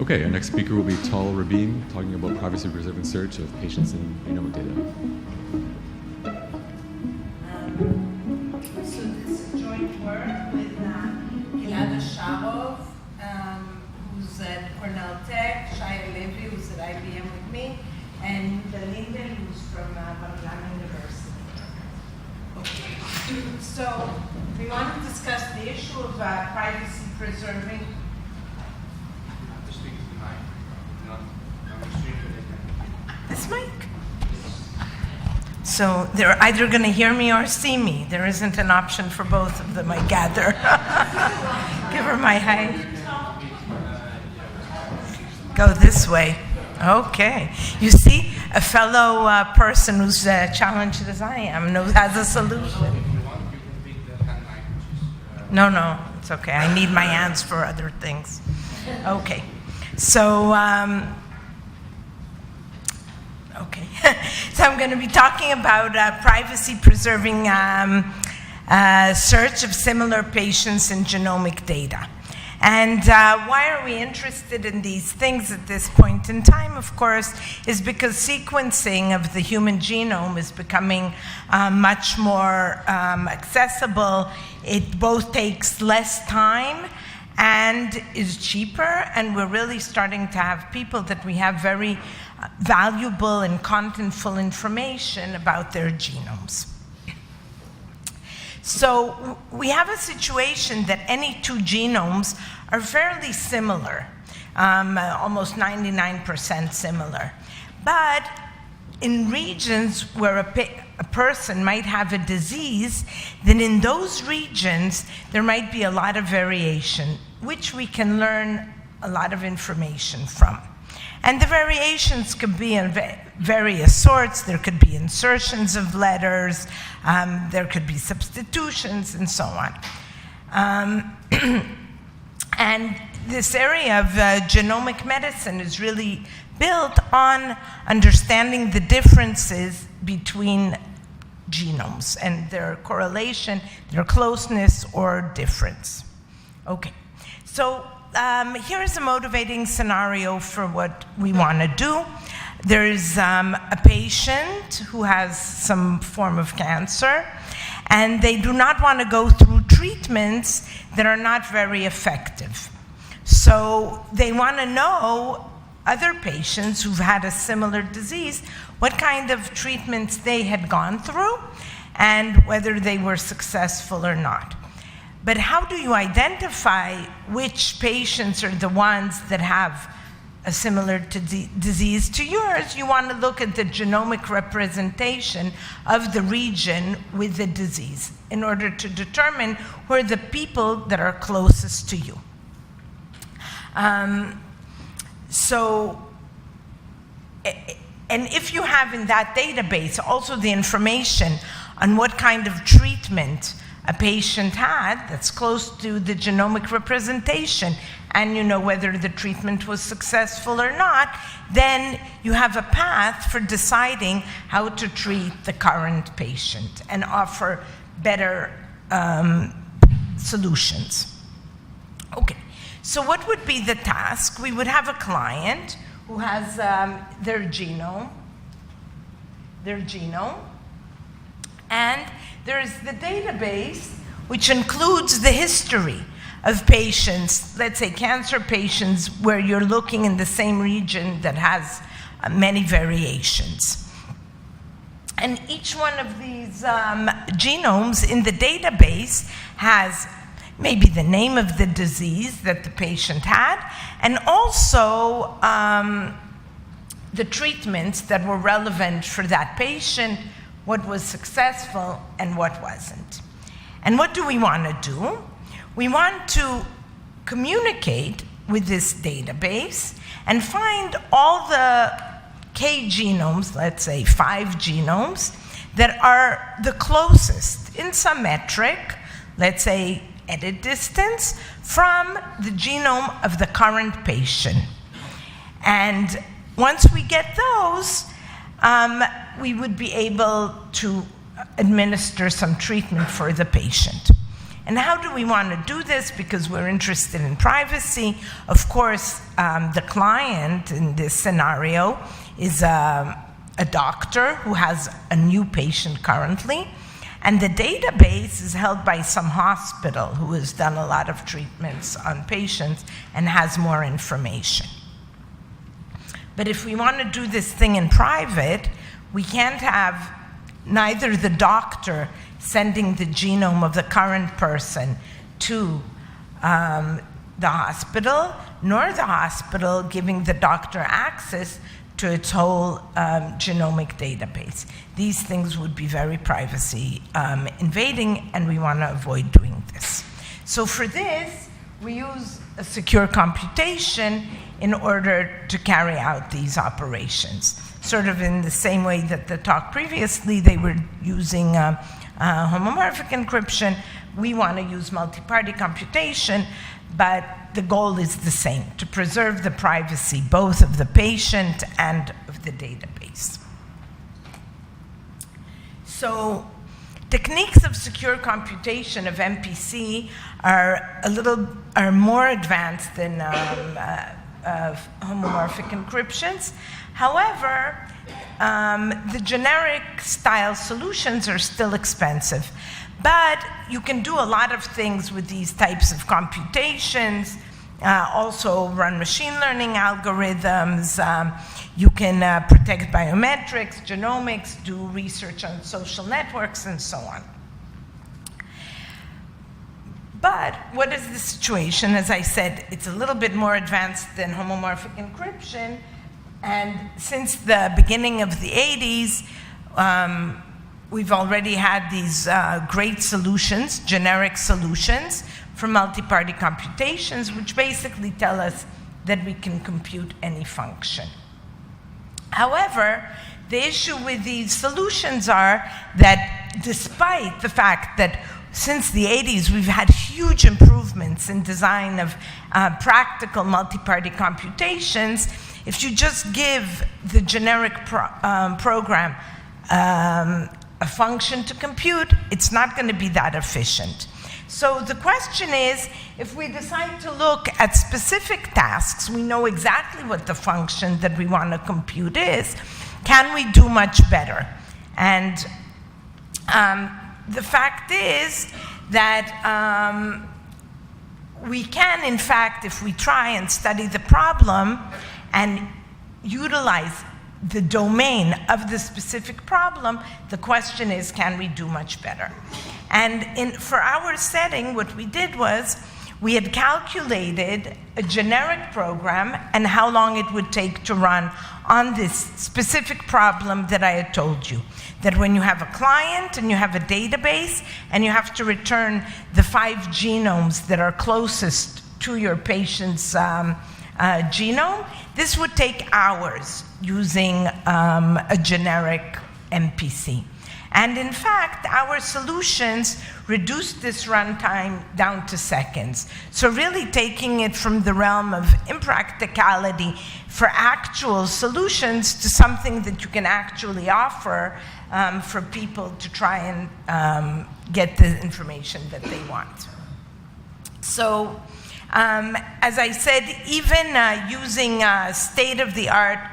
Okay, our next speaker will be Tal Rabin, talking about privacy-preserving search of patients and genomic data. So this is joint work with Gilad Asharov, who's at Cornell Tech, Shia Levy, who's at IBM with me, and Linden, who's from Bar-Ilan University. Okay. So we want to discuss the issue of privacy-preserving. This mic? So they're either going to hear me or see me. There isn't an option for both of them, I gather. Give her my height. Go this way. Okay. You see, a fellow person who's challenged as I am has a solution. No, it's okay. I need my hands for other things. Okay. So, okay. So I'm going to be talking about privacy-preserving search of similar patients in genomic data. And why are we interested in these things at this point in time, of course, is because sequencing of the human genome is becoming much more accessible. It both takes less time and is cheaper, and we're really starting to have people that we have very valuable and contentful information about their genomes. So we have a situation that any two genomes are fairly similar, almost 99% similar. But in regions where a person might have a disease, then in those regions there might be a lot of variation, which we can learn a lot of information from. And the variations could be in various sorts. There could be insertions of letters, there could be substitutions, and so on. And this area of genomic medicine is really built on understanding the differences between genomes and their correlation, their closeness or difference. Okay, so here's a motivating scenario for what we want to do. There's a patient who has some form of cancer, and they do not want to go through treatments that are not very effective. So they want to know other patients who've had a similar disease, what kind of treatments they had gone through, and whether they were successful or not. But how do you identify which patients are the ones that have a similar disease to yours? You want to look at the genomic representation of the region with the disease in order to determine who are the people that are closest to you. And if you have in that database also the information on what kind of treatment a patient had that's close to the genomic representation, and you know whether the treatment was successful or not, then you have a path for deciding how to treat the current patient and offer better solutions. Okay, so what would be the task? We would have a client who has their genome, and there's the database, which includes the history of patients, let's say cancer patients, where you're looking in the same region that has many variations. And each one of these genomes in the database has maybe the name of the disease that the patient had, and also the treatments that were relevant for that patient, what was successful and what wasn't. And what do we want to do? We want to communicate with this database and find all the K genomes, let's say 5 genomes, that are the closest in some metric, let's say edit distance, from the genome of the current patient. And once we get those, we would be able to administer some treatment for the patient. And how do we want to do this? Because we're interested in privacy. Of course, the client in this scenario is a doctor who has a new patient currently, and the database is held by some hospital who has done a lot of treatments on patients and has more information. But if we want to do this thing in private, we can't have neither the doctor sending the genome of the current person to the hospital, nor the hospital giving the doctor access to its whole genomic database. These things would be very privacy invading, and we want to avoid doing this. So for this, we use a secure computation in order to carry out these operations. Sort of in the same way that the talk previously, they were using homomorphic encryption. We want to use multi-party computation, but the goal is the same, to preserve the privacy both of the patient and of the database. So techniques of secure computation of MPC are more advanced than homomorphic encryptions. However, the generic style solutions are still expensive. But you can do a lot of things with these types of computations, also run machine learning algorithms. You can protect biometrics, genomics, do research on social networks, and so on. But what is the situation? As I said, it's a little bit more advanced than homomorphic encryption. And since the beginning of the 80s, we've already had these great solutions, generic solutions for multi-party computations, which basically tell us that we can compute any function. However, the issue with these solutions are that despite the fact that since the 80s we've had huge improvements in design of practical multi-party computations, if you just give the generic program a function to compute, it's not going to be that efficient. So the question is, if we decide to look at specific tasks, we know exactly what the function that we want to compute is, can we do much better? And the fact is that we can, in fact, if we try and study the problem and utilize the domain of the specific problem, the question is, can we do much better? And for our setting, what we did was, we had calculated a generic program and how long it would take to run on this specific problem that I had told you. That when you have a client and you have a database and you have to return the 5 genomes that are closest to your patient's genome, this would take hours using a generic MPC. And in fact, our solutions reduced this runtime down to seconds. So really taking it from the realm of impracticality for actual solutions to something that you can actually offer for people to try and get the information that they want. So, as I said, even using state-of-the-art,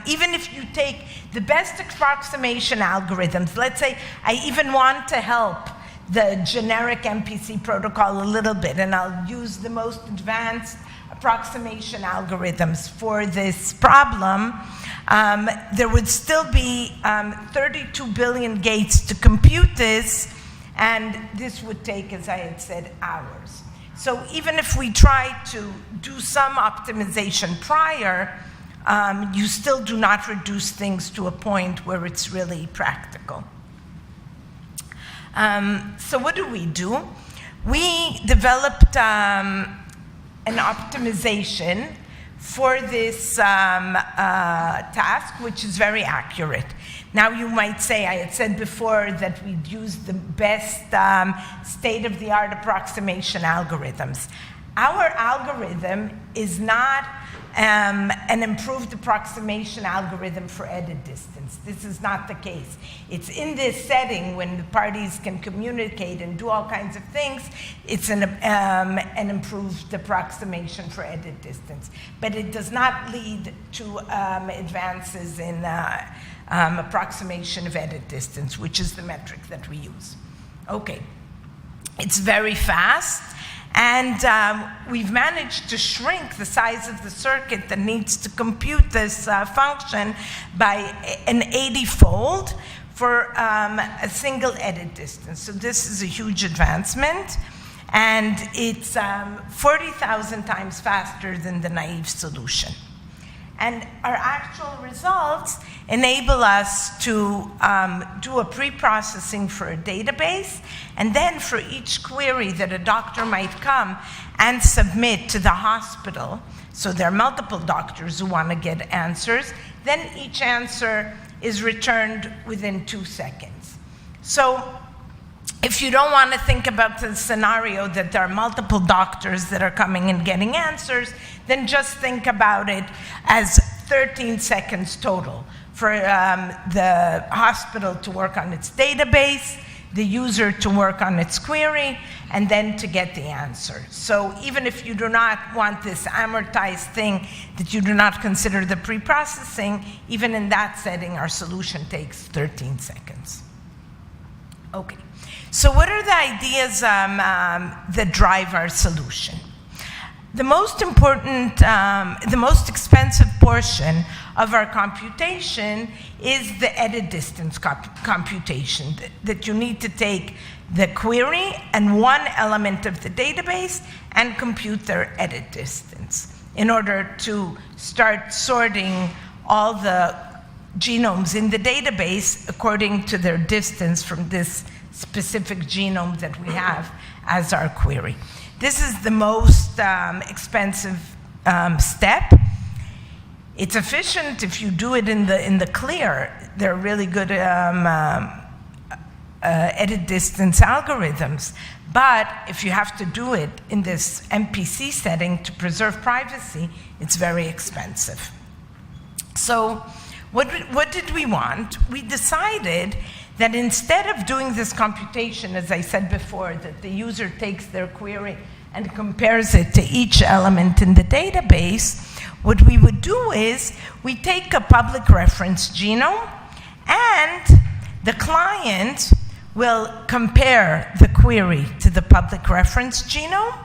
even if you take the best approximation algorithms, let's say I even want to help the generic MPC protocol a little bit, and I'll use the most advanced approximation algorithms for this problem, there would still be 32 billion gates to compute this, and this would take, as I had said, hours. So even if we try to do some optimization prior, you still do not reduce things to a point where it's really practical. So what do? We developed an optimization for this task, which is very accurate. Now you might say, I had said before that we'd use the best state-of-the-art approximation algorithms. our algorithm is not an improved approximation algorithm for edit distance. This is not the case. It's in this setting when the parties can communicate and do all kinds of things, it's an improved approximation for edit distance. But it does not lead to advances in approximation of edit distance, which is the metric that we use. Okay, it's very fast. And we've managed to shrink the size of the circuit that needs to compute this function by an 80-fold for a single edit distance. So this is a huge advancement. And it's 40,000 times faster than the naive solution. And our actual results enable us to do a pre-processing for a database, and then for each query that a doctor might come and submit to the hospital, so there are multiple doctors who want to get answers, then each answer is returned within 2 seconds. So if you don't want to think about the scenario that there are multiple doctors that are coming and getting answers, then just think about it as 13 seconds total for the hospital to work on its database, the user to work on its query, and then to get the answer. So even if you do not want this amortized thing that you do not consider the pre-processing, even in that setting, our solution takes 13 seconds. Okay. So what are the ideas that drive our solution? The most important, the most expensive portion of our computation is the edit distance computation, that you need to take the query and one element of the database and compute their edit distance in order to start sorting all the genomes in the database according to their distance from this specific genome that we have as our query. This is the most expensive step. It's efficient if you do it in the clear. They're really good edit distance algorithms. But if you have to do it in this MPC setting to preserve privacy, it's very expensive. So what did we want? We decided that instead of doing this computation, as I said before, that the user takes their query and compares it to each element in the database, what we would do is we take a public reference genome, and the client will compare the query to the public reference genome,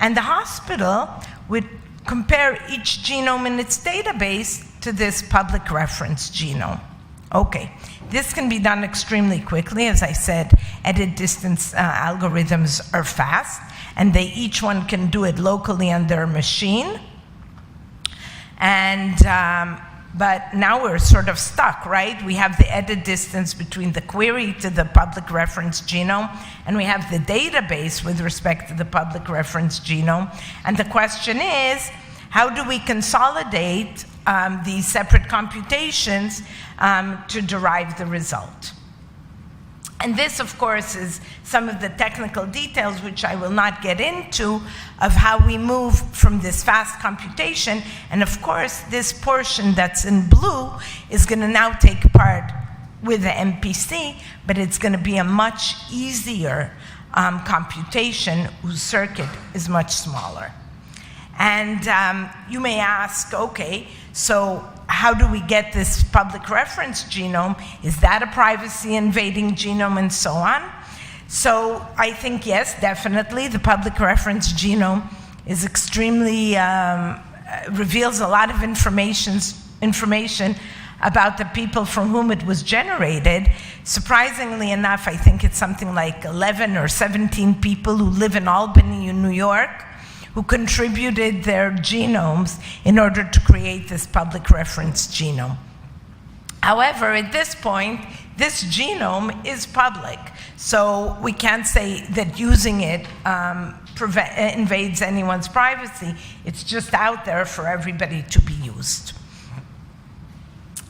and the hospital would compare each genome in its database to this public reference genome. Okay, this can be done extremely quickly. As I said, edit distance algorithms are fast, and each one can do it locally on their machine. And but now we're sort of stuck, right? We have the edit distance between the query to the public reference genome, and we have the database with respect to the public reference genome. And the question is, how do we consolidate these separate computations to derive the result? And this, of course, is some of the technical details, which I will not get into, of how we move from this fast computation. And of course, this portion that's in blue is going to now take part with the MPC, but it's going to be a much easier computation whose circuit is much smaller. And you may ask, okay, so how do we get this public reference genome? Is that a privacy-invading genome, and so on? So I think, yes, definitely, the public reference genome is extremely, reveals a lot of information about the people from whom it was generated. Surprisingly enough, I think it's something like 11 or 17 people who live in Albany, in New York, who contributed their genomes in order to create this public reference genome. However, at this point, this genome is public, so we can't say that using it invades anyone's privacy. It's just out there for everybody to be used.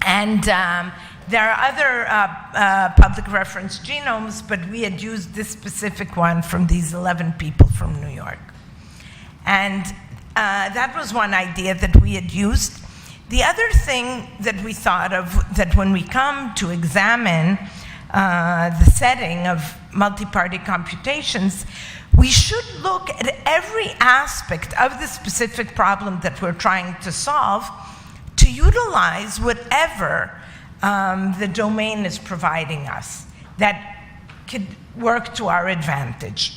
And there are other public reference genomes, but we had used this specific one from these 11 people from New York. And that was one idea that we had used. The other thing that we thought of, that when we come to examine the setting of multi-party computations, we should look at every aspect of the specific problem that we're trying to solve to utilize whatever the domain is providing us that could work to our advantage.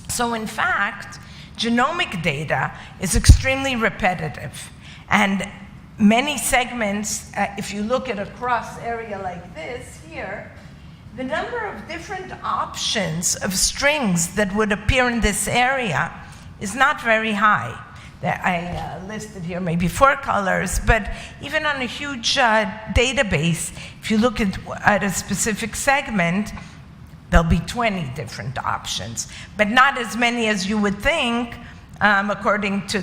So in fact, genomic data is extremely repetitive. And many segments, if you look at a cross area like this here, the number of different options of strings that would appear in this area is not very high. I listed here maybe 4 colors, but even on a huge database, if you look at a specific segment, there'll be 20 different options, but not as many as you would think, according to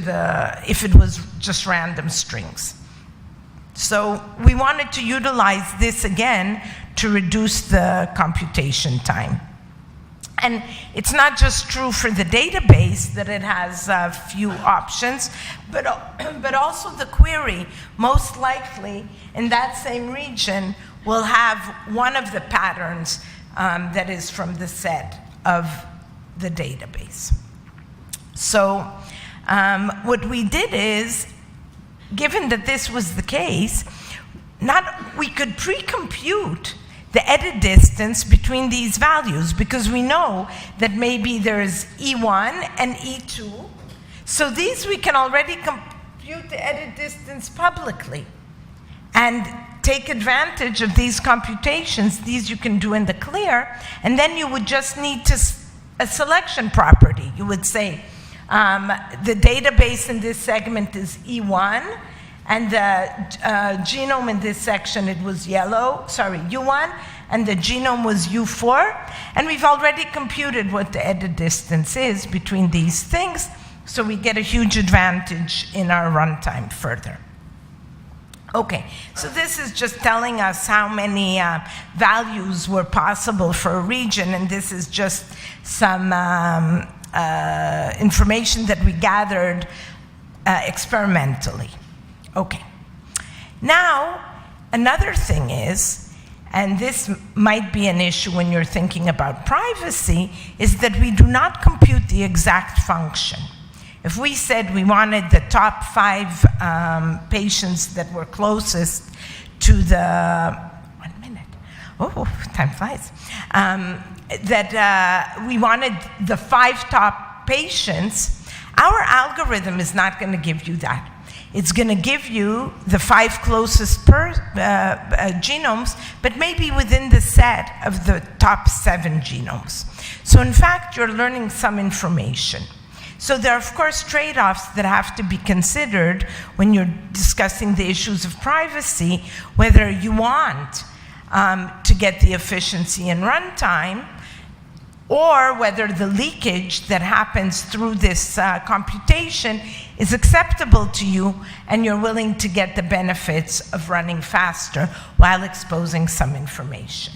if it was just random strings. So we wanted to utilize this again to reduce the computation time. And it's not just true for the database that it has few options, but also the query, most likely in that same region, will have one of the patterns that is from the set of the database. So what we did is, given that this was the case, we could pre-compute the edit distance between these values, because we know that maybe there's E1 and E2. So these we can already compute the edit distance publicly and take advantage of these computations. These you can do in the clear, and then you would just need a selection property. You would say the database in this segment is E1, and the genome in this section, it was U1, and the genome was U4. And we've already computed what the edit distance is between these things, so we get a huge advantage in our runtime further. Okay, so this is just telling us how many values were possible for a region, and this is just some information that we gathered experimentally. Okay. Now, another thing is, and this might be an issue when you're thinking about privacy, is that we do not compute the exact function. If we said we wanted the top 5 patients that were closest to the, 1 minute, oh, time flies, that we wanted the 5 top patients, our algorithm is not going to give you that. It's going to give you the 5 closest genomes, but maybe within the set of the top 7 genomes. So in fact, you're learning some information. So there are, of course, trade-offs that have to be considered when you're discussing the issues of privacy, whether you want to get the efficiency in runtime, or whether the leakage that happens through this computation is acceptable to you and you're willing to get the benefits of running faster while exposing some information.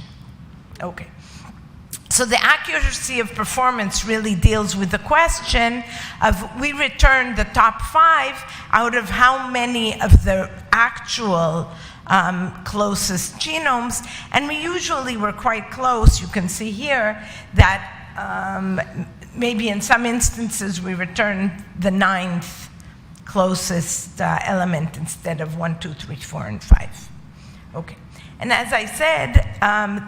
Okay. So the accuracy of performance really deals with the question of, we return the top 5 out of how many of the actual closest genomes, and we usually were quite close. You can see here that maybe in some instances we return the 9th closest element instead of 1, 2, 3, 4, and 5. Okay. And as I said,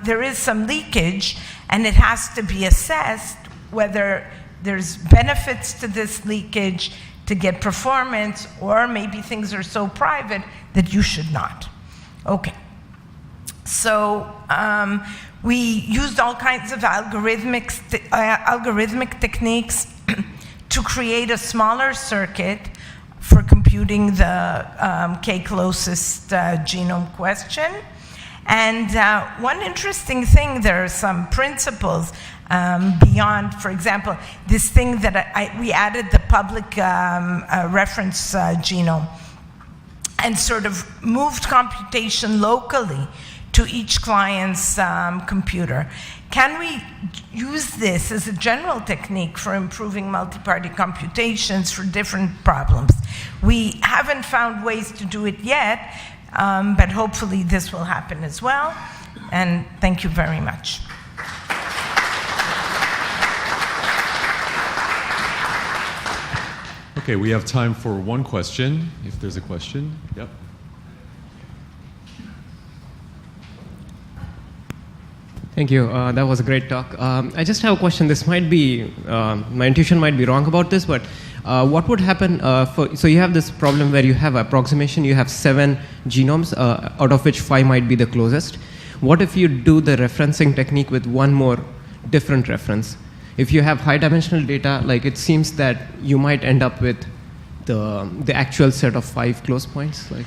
there is some leakage, and it has to be assessed whether there's benefits to this leakage to get performance, or maybe things are so private that you should not. Okay. So we used all kinds of algorithmic techniques to create a smaller circuit for computing the K closest genome question. And one interesting thing, there are some principles beyond, for example, this thing that we added the public reference genome and sort of moved computation locally to each client's computer. Can we use this as a general technique for improving multi-party computations for different problems? We haven't found ways to do it yet, but hopefully this will happen as well. And thank you very much. Okay, we have time for one question, if there's a question. Yep. Thank you. That was a great talk. I just have a question. This might be, my intuition might be wrong about this, but what would happen so you have this problem where you have approximation, you have 7 genomes, out of which 5 might be the closest. What if you do the referencing technique with one more different reference? If you have high dimensional data, like it seems that you might end up with the actual set of 5 close points. Like,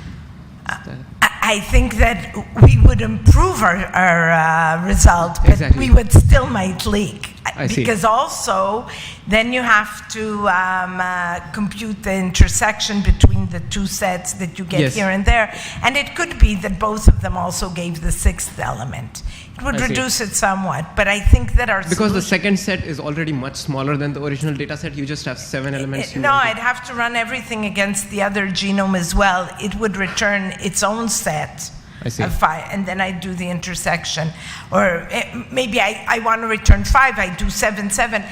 I think that we would improve our result, but Exactly. we would still might leak. I see. Because also, then you have to compute the intersection between the 2 sets that you get Yes. here and there. And it could be that both of them also gave the 6th element. It would I see. reduce it somewhat, but I think that our because the solution- second set is already much smaller than the original data set, you just have 7 elements. No, I'd have to run everything against the other genome as well. It would return its own set I see. of 5, and then I do the intersection. Or maybe I want to return 5, I do 7, 7.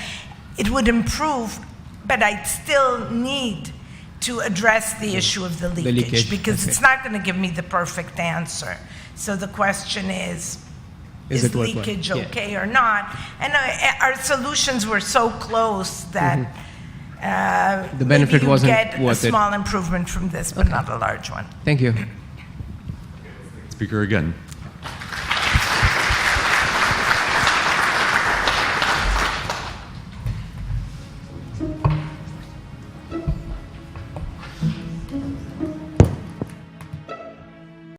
It would improve, but I'd still need to address the issue of the leakage, leakage, because I it's see. not going to give me the perfect answer. So the question is it worthwhile? leakage Yeah. okay or not? And our solutions were so close that The benefit maybe you wasn't get worth a it. small improvement from this, but not a large one. Thank you. Speaker again.